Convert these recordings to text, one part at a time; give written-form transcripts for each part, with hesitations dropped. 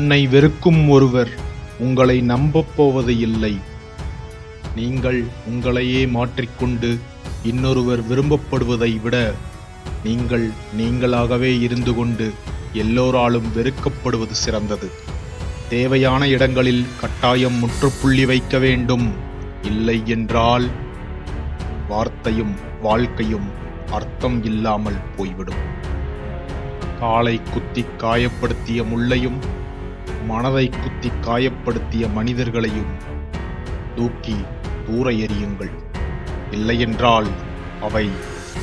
உன்னை வெறுக்கும் ஒருவர் உங்களை நம்பப் போவது இல்லை. நீங்கள் உங்களையே மாற்றிக்கொண்டு இன்னொருவர் விரும்பப்படுவதை விட நீங்கள் நீங்களாகவே இருந்து கொண்டு எல்லோராலும் வெறுக்கப்படுவது சிறந்தது. தேவையான இடங்களில் கட்டாயம் முற்றுப்புள்ளி வைக்க வேண்டும். இல்லை என்றால் வார்த்தையும் வாழ்க்கையும் அர்த்தம் இல்லாமல் போய்விடும். காலை குத்தி காயப்படுத்திய முள்ளையும் மனதை குத்தி காயப்படுத்திய மனிதர்களையும் தூக்கி தூர எறியுங்கள். இல்லையென்றால் அவை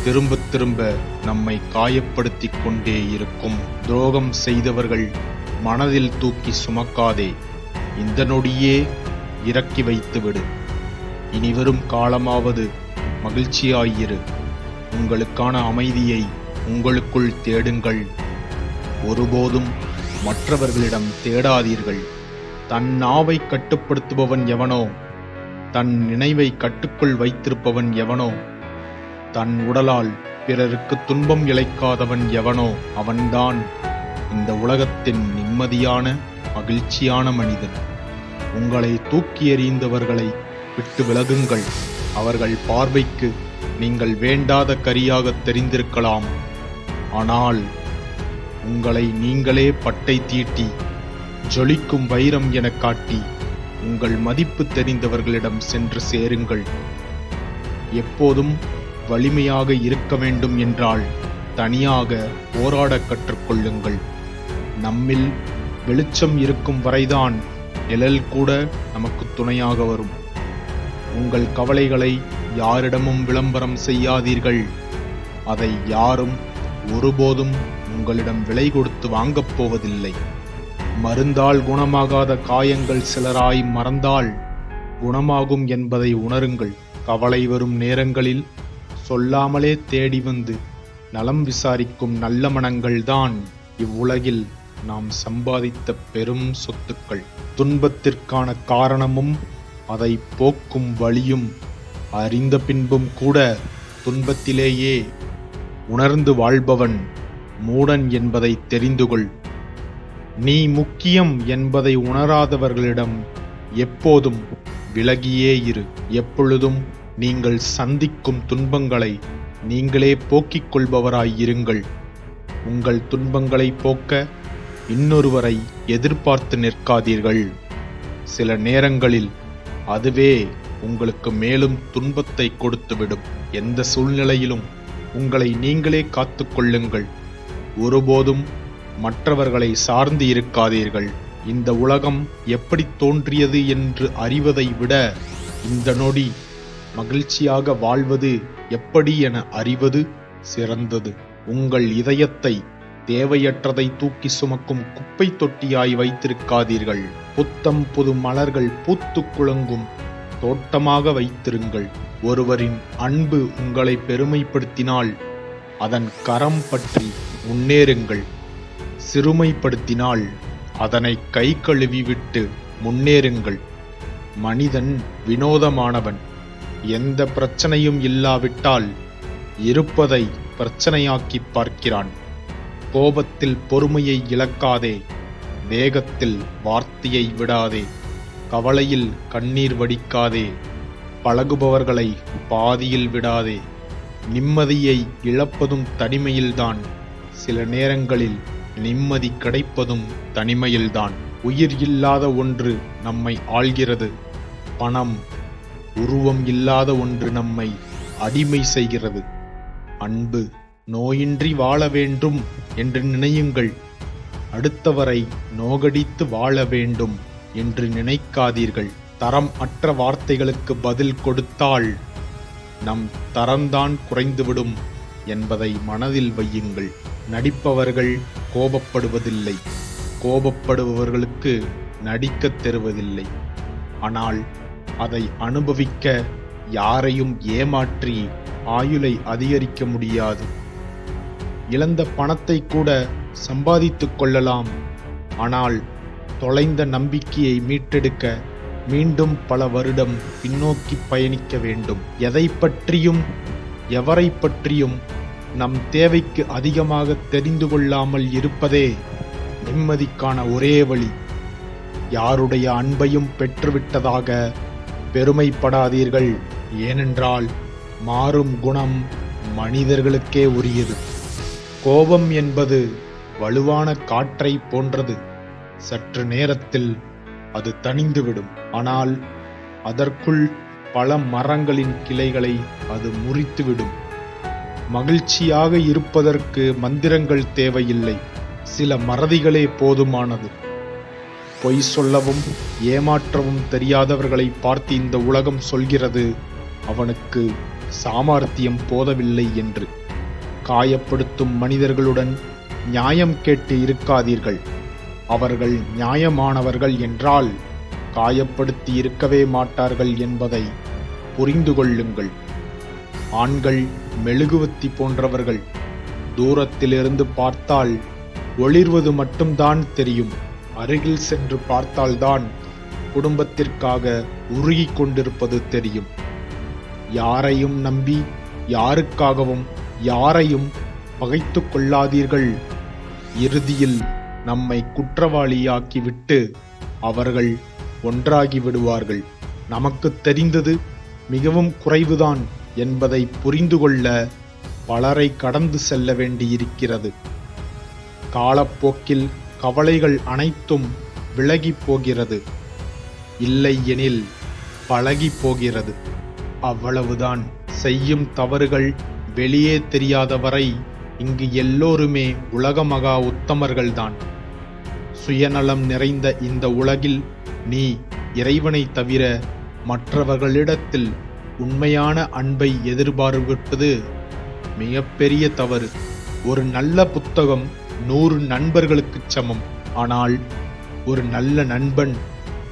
திரும்ப திரும்ப நம்மை காயப்படுத்தி கொண்டே இருக்கும். துரோகம் செய்தவர்கள் மனதில் தூக்கி சுமக்காதே, இந்த நொடியே இறக்கி வைத்துவிடு. இனிவரும் காலமாவது மகிழ்ச்சியாயிரு. உங்களுக்கான அமைதியை உங்களுக்குள் தேடுங்கள். ஒருபோதும் மற்றவர்களிடம் தேடாதீர்கள். தன் நாவை கட்டுப்படுத்துபவன் எவனோ, தன் நினைவை கட்டுக்குள் வைத்திருப்பவன் எவனோ, தன் உடலால் பிறருக்கு துன்பம் இழைக்காதவன் எவனோ அவன்தான் இந்த உலகத்தின் நிம்மதியான மகிழ்ச்சியான மனிதன். உங்களை தூக்கி எறிந்தவர்களை விட்டு விலகுங்கள். அவர்கள் பார்வைக்கு நீங்கள் வேண்டாத கரியாக தெரிந்திருக்கலாம். ஆனால் உங்களை நீங்களே பட்டை தீட்டி ஜொலிக்கும் வைரம் என காட்டி உங்கள் மதிப்பு தெரிந்தவர்களிடம் சென்று சேருங்கள். எப்போதும் வலிமையாக இருக்க வேண்டும் என்றால் தனியாக போராட கற்றுக்கொள்ளுங்கள். நம்மில் வெளிச்சம் இருக்கும் வரைதான் நிழல் கூட நமக்கு துணையாக வரும். உங்கள் கவலைகளை யாரிடமும் விளம்பரம் செய்யாதீர்கள். அதை யாரும் ஒருபோதும் உங்களிடம் விலை கொடுத்து வாங்கப் போவதில்லை. மருந்தால் குணமாகாத காயங்கள் சிலராய் மறந்தால் குணமாகும் என்பதை உணருங்கள். கவலை வரும் நேரங்களில் சொல்லாமலே தேடி வந்து நலம் விசாரிக்கும் நல்ல மனங்கள்தான் இவ்வுலகில் நாம் சம்பாதித்த பெரும் சொத்துக்கள். துன்பத்திற்கான காரணமும் அதை போக்கும் வழியும் அறிந்த பின்பும் கூட துன்பத்திலேயே உணர்ந்து வாழ்பவன் மூடன் என்பதை தெரிந்துகொள். நீ முக்கியம் என்பதை உணராதவர்களிடம் எப்போதும் விலகியே இரு. எப்பொழுதும் நீங்கள் சந்திக்கும் துன்பங்களை நீங்களே போக்கிக் கொள்பவராயிருங்கள். உங்கள் துன்பங்களை போக்க இன்னொருவரை எதிர்பார்த்து நிற்காதீர்கள். சில நேரங்களில் அதுவே உங்களுக்கு மேலும் துன்பத்தை கொடுத்துவிடும். எந்த சூழ்நிலையிலும் உங்களை நீங்களே காத்துக்கொள்ளுங்கள். ஒருபோதும் மற்றவர்களை சார்ந்து இருக்காதீர்கள். இந்த உலகம் எப்படி தோன்றியது என்று அறிவதை விட இந்த நொடி மகிழ்ச்சியாக வாழ்வது எப்படி என அறிவது சிறந்தது. உங்கள் இதயத்தை தேவையற்றதை தூக்கி சுமக்கும் குப்பை தொட்டியாய் வைத்திருக்காதீர்கள். புத்தம் புது மலர்கள் பூத்து குலுங்கும் தோட்டமாக வைத்திருங்கள். ஒருவரின் அன்பு உங்களை பெருமைப்படுத்தினால் அதன் கரம் பற்றி முன்னேறுங்கள். சிறுமைப்படுத்தினால் அதனை கை கழுவி விட்டு முன்னேறுங்கள். மனிதன் வினோதமானவன். எந்த பிரச்சனையும் இல்லாவிட்டால் இருப்பதை பிரச்சனையாக்கி பார்க்கிறான். கோபத்தில் பொறுமையை இழக்காதே. வேகத்தில் வார்த்தையை விடாதே. கவலையில் கண்ணீர் வடிக்காதே. பழகுபவர்களை பாதியில் விடாதே. நிம்மதியை இழப்பதும் தனிமையில்தான். சில நேரங்களில் நிம்மதி கிடைப்பதும் தனிமையில்தான். உயிர் இல்லாத ஒன்று நம்மை ஆள்கிறது. பணம். உருவம் இல்லாத ஒன்று நம்மை அடிமை செய்கிறது. அன்பு. நோயின்றி வாழ வேண்டும் என்று நினையுங்கள். அடுத்தவரை நோகடித்து வாழ வேண்டும் என்று நினைக்காதீர்கள். தரம் அற்ற வார்த்தைகளுக்கு பதில் கொடுத்தால் நம் தரம்தான் குறைந்துவிடும் என்பதை மனதில் வையுங்கள். நடிப்பவர்கள் கோபப்படுவதில்லை. கோபப்படுபவர்களுக்கு நடிக்கத் தெருவதில்லை. ஆனால் அதை அனுபவிக்க யாரையும் ஏமாற்றி ஆயுளை அதிகரிக்க முடியாது. இழந்த பணத்தை கூட சம்பாதித்துக் கொள்ளலாம். ஆனால் தொலைந்த நம்பிக்கையை மீட்டெடுக்க மீண்டும் பல வருடம் பின்னோக்கி பயணிக்க வேண்டும். எதை பற்றியும் எவரை பற்றியும் நம் தேவைக்கு அதிகமாக தெரிந்து கொள்ளாமல் இருப்பதே நிம்மதிக்கான ஒரே வழி. யாருடைய அன்பையும் பெற்றுவிட்டதாக பெருமைப்படாதீர்கள். ஏனென்றால் மாறும் குணம் மனிதர்களுக்கே உரியது. கோபம் என்பது வலுவான காற்றை போன்றது. சற்று நேரத்தில் அது தணிந்துவிடும். ஆனால் அதற்குள் பல மரங்களின் கிளைகளை அது முறித்துவிடும். மகிழ்ச்சியாக இருப்பதற்கு மந்திரங்கள் தேவையில்லை. சில மறதிகளே போதுமானது. பொய் சொல்லவும் ஏமாற்றவும் தெரியாதவர்களை பார்த்து இந்த உலகம் சொல்கிறது, அவனுக்கு சாமர்த்தியம் போதவில்லை என்று. காயப்படுத்தும் மனிதர்களுடன் நியாயம் கேட்டு இருக்காதீர்கள். அவர்கள் நியாயமானவர்கள் என்றால் காயப்படுத்தி இருக்கவே மாட்டார்கள் என்பதை புரிந்து கொள்ளுங்கள். ஆண்கள் மெழுகுவத்தி போன்றவர்கள். தூரத்திலிருந்து பார்த்தால் ஒளிர்வது மட்டும்தான் தெரியும். அருகில் சென்று பார்த்தால்தான் குடும்பத்திற்காக உருகிக் கொண்டிருப்பது தெரியும். யாரையும் நம்பி யாருக்காகவும் யாரையும் பகைத்து கொள்ளாதீர்கள். இறுதியில் நம்மை குற்றவாளியாக்கிவிட்டு அவர்கள் ஒன்றாகி விடுவார்கள். நமக்கு தெரிந்தது மிகவும் குறைவுதான் என்பதை புரிந்து கொள்ள பலரை கடந்து செல்ல வேண்டியிருக்கிறது. காலப்போக்கில் கவலைகள் அனைத்தும் விலகி போகிறது. இல்லை எனில் பழகி போகிறது. அவ்வளவுதான். செய்யும் தவறுகள் வெளியே தெரியாதவரை இங்கு எல்லோருமே உலக மகா உத்தமர்கள்தான். சுயநலம் நிறைந்த இந்த உலகில் நீ இறைவனை தவிர மற்றவர்களிடத்தில் உண்மையான அன்பை எதிர்பார்ப்பது மிகப்பெரிய தவறு. ஒரு நல்ல புத்தகம் 100 நண்பர்களுக்கு சமம். ஆனால் ஒரு நல்ல நண்பன்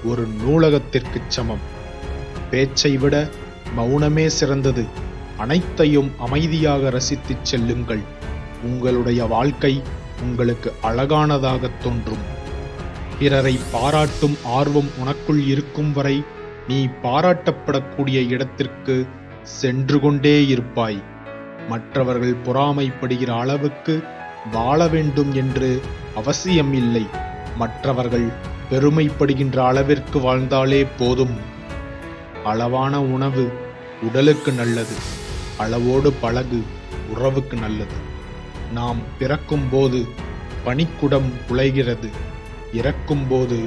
ஒரு நூலகத்திற்கு சமம். பேச்சை விட மௌனமே சிறந்தது. அனைத்தையும் அமைதியாக ரசித்துச் செல்லுங்கள். உங்களுடைய வாழ்க்கை உங்களுக்கு அழகானதாக தோன்றும். பிறரை பாராட்டும் ஆர்வம் உனக்குள் இருக்கும் வரை நீ பாராட்டப்படக்கூடிய இடத்திற்கு சென்று கொண்டே இருப்பாய். மற்றவர்கள் பொறாமைப்படுகிற அளவுக்கு வாழ வேண்டும் என்று அவசியம் இல்லை. மற்றவர்கள் பெருமைப்படுகின்ற அளவிற்கு வாழ்ந்தாலே போதும். அளவான உணவு உடலுக்கு நல்லது. அளவோடு பழகு உறவுக்கு நல்லது. நாம் பிறக்கும்போது பனிக்குடம் உழைகிறது. இறக்கும்போது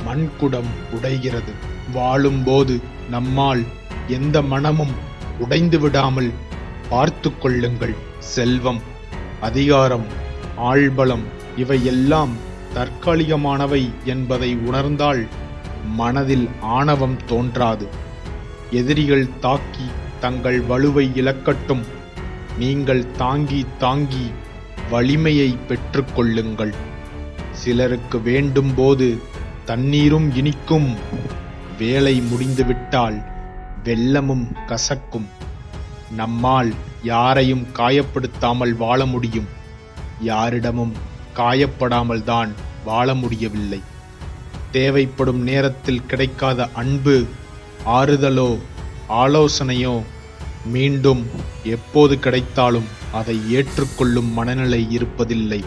மண்குடம் உடைகிறது. வாழும்போது நம்மால் எந்த மனமும் உடைந்து விடாமல் பார்த்து கொள்ளுங்கள். செல்வம், அதிகாரம், ஆள்பலம் இவையெல்லாம் தற்காலிகமானவை என்பதை உணர்ந்தால் மனதில் ஆணவம் தோன்றாது. எதிரிகள் தாக்கி தங்கள் வலுவை இழக்கட்டும். நீங்கள் தாங்கி தாங்கி வலிமையை பெற்றுக்கொள்ளுங்கள். சிலருக்கு வேண்டும் போது தண்ணீரும் இனிக்கும். வேலை முடிந்துவிட்டால் வெல்லமும் கசக்கும். நம்மால் யாரையும் காயப்படுத்தாமல் வாழ முடியும். யாரிடமும் காயப்படாமல் தான் வாழ முடியவில்லை. தேவைப்படும் நேரத்தில் கிடைக்காத அன்பு, ஆறுதலோ ஆலோசனையோ மீண்டும் எப்போது கிடைத்தாலும் அதை ஏற்றுக்கொள்ளும் மனநிலை இருப்பதில்லை.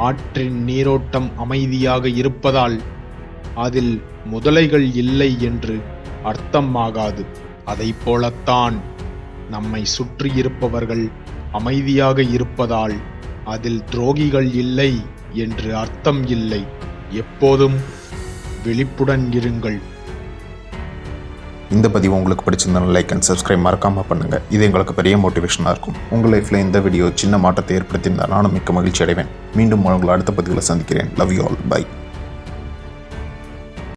ஆற்றின் நீரோட்டம் அமைதியாக இருப்பதால் அதில் முதலைகள் இல்லை என்று அர்த்தம் ஆகாது. அதைப் போலத்தான் நம்மை சுற்றி இருப்பவர்கள் அமைதியாக இருப்பதால் அதில் துரோகிகள் இல்லை என்று அர்த்தம் இல்லை. எப்போதும் விழிப்புடன் இருங்கள். இந்த பதிவு உங்களுக்கு பிடிச்சிருந்தாலும் லைக் அண்ட் சப்ஸ்கிரைப் மறக்காமல் பண்ணுங்கள். இது எங்களுக்கு பெரிய மோட்டிவேஷனாக இருக்கும். உங்கள் லைஃப்பில் இந்த வீடியோ சின்ன மாற்றத்தை ஏற்படுத்தியிருந்தால் நானும் மிக்க மகிழ்ச்சி அடைவேன். மீண்டும் உங்களை அடுத்த பதிவில் சந்திக்கிறேன். Love you all. பை.